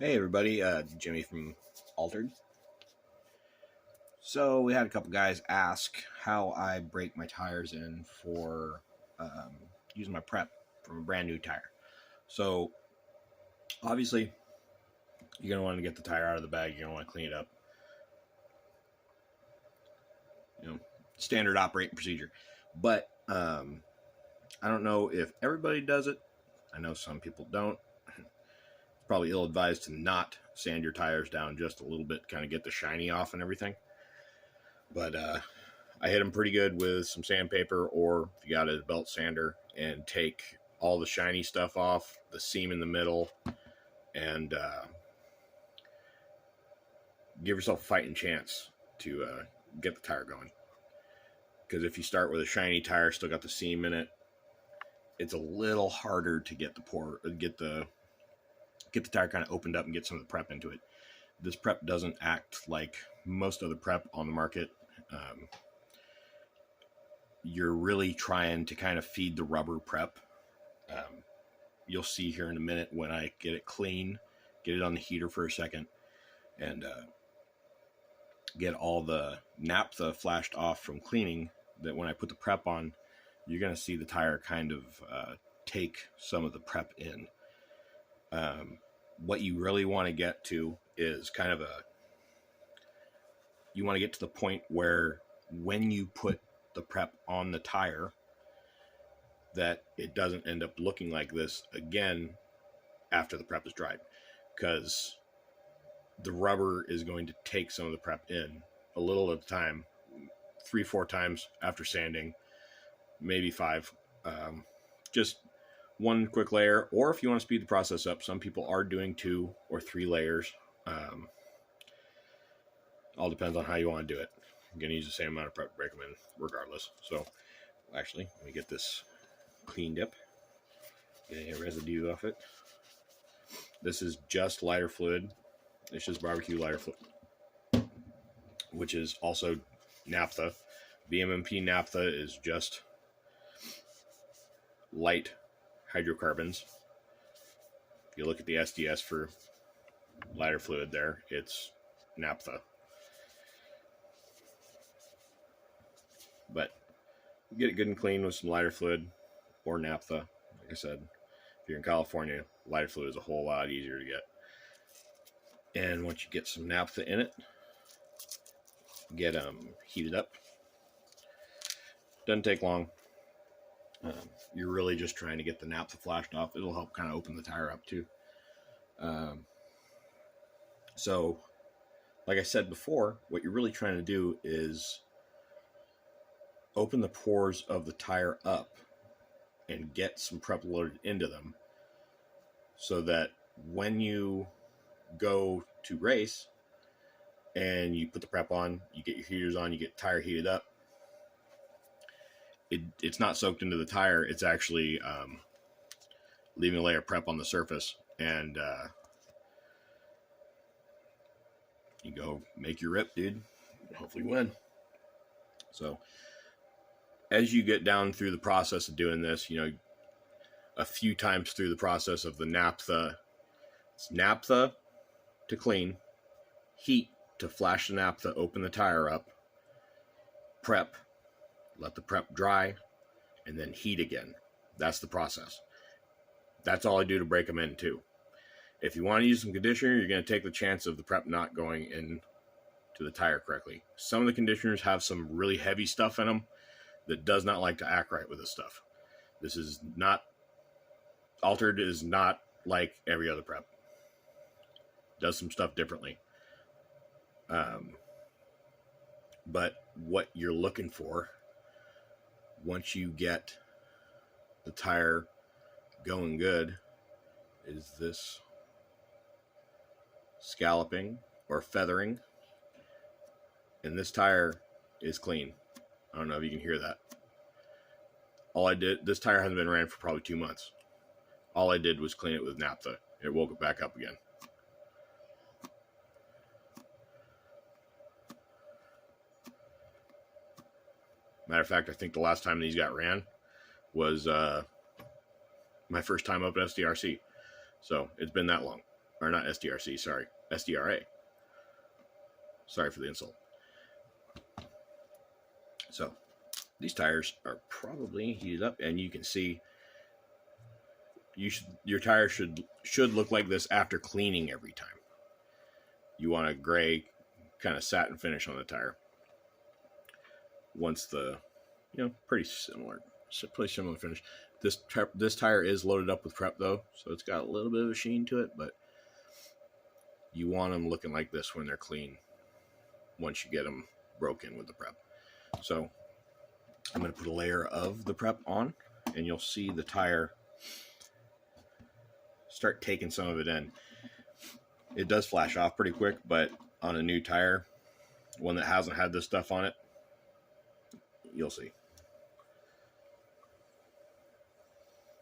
Hey everybody, Jimmy from Altered. So we had a couple guys ask how I break my tires in for using my prep from a brand new tire. So obviously you're going to want to get the tire out of the bag. You're going to want to clean it up. You know, standard operating procedure. But I don't know if everybody does it. I know some people don't. It's probably ill-advised to not sand your tires down just a little bit, kind of get the shiny off and everything. But I hit them pretty good with some sandpaper, or if you got a belt sander, and take all the shiny stuff off, the seam in the middle, and give yourself a fighting chance to get the tire going. Because if you start with a shiny tire, still got the seam in it, it's a little harder to get the tire kind of opened up and get some of the prep into it. This prep doesn't act like most other prep on the market. You're really trying to kind of feed the rubber prep. You'll see here in a minute when I get it clean, get it on the heater for a second, and get all the naphtha flashed off from cleaning, that when I put the prep on, you're going to see the tire kind of take some of the prep in. What you really want to get to is you want to get to the point where when you put the prep on the tire, that it doesn't end up looking like this again after the prep is dried, because the rubber is going to take some of the prep in a little at a time, 3-4 times after sanding, maybe 5. Just one quick layer, or if you want to speed the process up, some people are doing 2 or 3 layers. All depends on how you want to do it. I'm going to use the same amount of prep to break them in regardless. So actually, let me get this cleaned up, get any residue off it. This is just lighter fluid. It's just barbecue lighter fluid, which is also naphtha. BMMP naphtha is just light hydrocarbons. If you look at the SDS for lighter fluid there, it's naphtha. But get it good and clean with some lighter fluid or naphtha. Like I said, if you're in California, lighter fluid is a whole lot easier to get. And once you get some naphtha in it, get them heated up. Doesn't take long. You're really just trying to get the naphtha flashed off. It'll help kind of open the tire up too. So, like I said before, what you're really trying to do is open the pores of the tire up and get some prep loaded into them, so that when you go to race and you put the prep on, you get your heaters on, you get the tire heated up, it's not soaked into the tire. It's actually leaving a layer of prep on the surface, and you go make your rip, dude. Hopefully win. So as you get down through the process of doing this, a few times through the process of the naphtha, it's naphtha to clean, heat to flash the naphtha, open the tire up, prep, let the prep dry, and then heat again. That's the process. That's all I do to break them in too. If you want to use some conditioner, you're going to take the chance of the prep not going in to the tire correctly. Some of the conditioners have some really heavy stuff in them that does not like to act right with this stuff. This is not, Altered is not like every other prep. Does some stuff differently. But what you're looking for, once you get the tire going good, is this scalloping or feathering. And this tire is clean. I don't know if you can hear that. All I did, this tire hasn't been ran for probably 2 months. All I did was clean it with naphtha. It woke it back up again. Matter of fact, I think the last time these got ran was my first time up at SDRC. So it's been that long. or not SDRC, sorry, SDRA. Sorry for the insult. So these tires are probably heated up, and you can see your tire should look like this after cleaning every time. You want a gray kind of satin finish on the tire. Once the, pretty similar finish. This tire is loaded up with prep though, so it's got a little bit of a sheen to it, but you want them looking like this when they're clean once you get them broken with the prep. So I'm going to put a layer of the prep on, and you'll see the tire start taking some of it in. It does flash off pretty quick, but on a new tire, one that hasn't had this stuff on it, you'll see.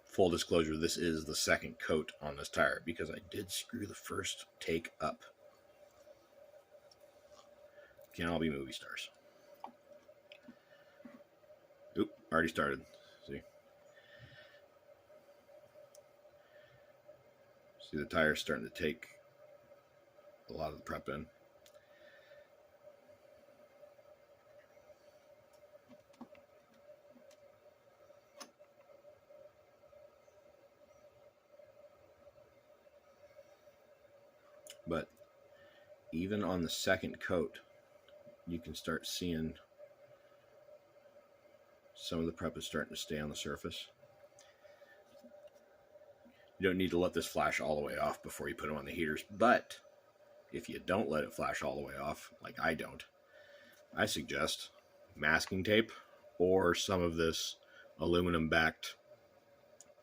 Full disclosure, this is the second coat on this tire because I did screw the first take up. Can't all be movie stars. Oop, already started. See the tire's starting to take a lot of the prep in. But even on the second coat, you can start seeing some of the prep is starting to stay on the surface. You don't need to let this flash all the way off before you put them on the heaters, but if you don't let it flash all the way off, like I don't, I suggest masking tape or some of this aluminum backed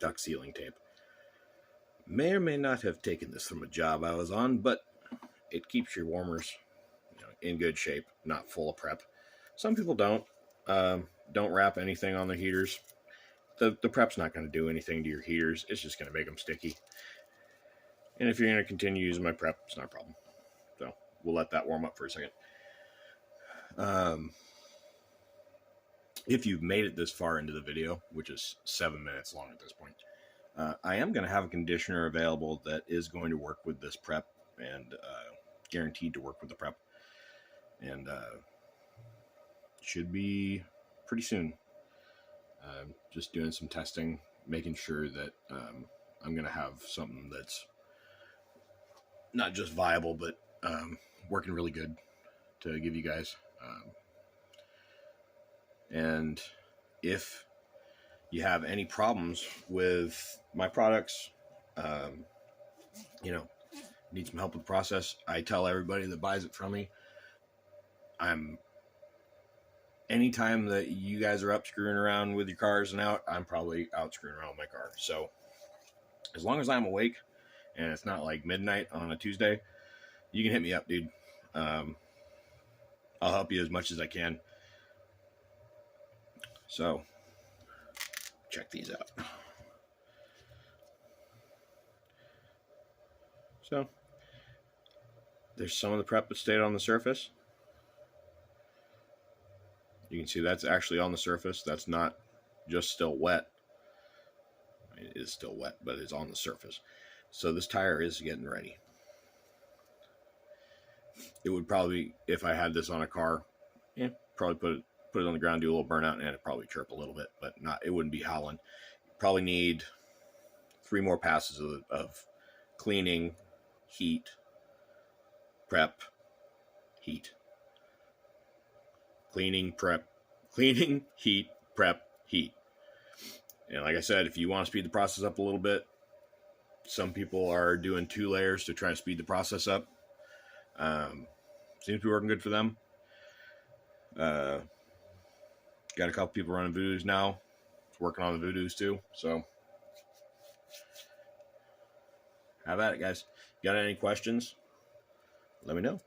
duct sealing tape. May or may not have taken this from a job I was on, but it keeps your warmers in good shape, not full of prep. Some people don't wrap anything on their heaters. The prep's not going to do anything to your heaters. It's just going to make them sticky. And if you're going to continue using my prep, it's not a problem. So we'll let that warm up for a second. If you've made it this far into the video, which is 7 minutes long at this point, I am going to have a conditioner available that is going to work with this prep and guaranteed to work with the prep. And should be pretty soon. Just doing some testing, making sure that I'm going to have something that's not just viable, but working really good to give you guys. And if you have any problems with my products, need some help with the process, I tell everybody that buys it from me, anytime that you guys are up screwing around with your cars and out, I'm probably out screwing around with my car. So as long as I'm awake and it's not like midnight on a Tuesday, you can hit me up, dude. I'll help you as much as I can. So check these out. So there's some of the prep that stayed on the surface. You can see that's actually on the surface. That's not just still wet. It is still wet, but it's on the surface. So this tire is getting ready. It would probably, if I had this on a car, probably put it on the ground, do a little burnout, and it'd probably chirp a little bit, but it wouldn't be howling. Probably need 3 more passes of cleaning, heat, prep, heat. Cleaning, heat, prep, heat. And like I said, if you want to speed the process up a little bit, some people are doing 2 layers to try to speed the process up. Seems to be working good for them. Got a couple people running Voodoos now. Working on the Voodoos too. So have at it, guys. Got any questions? Let me know.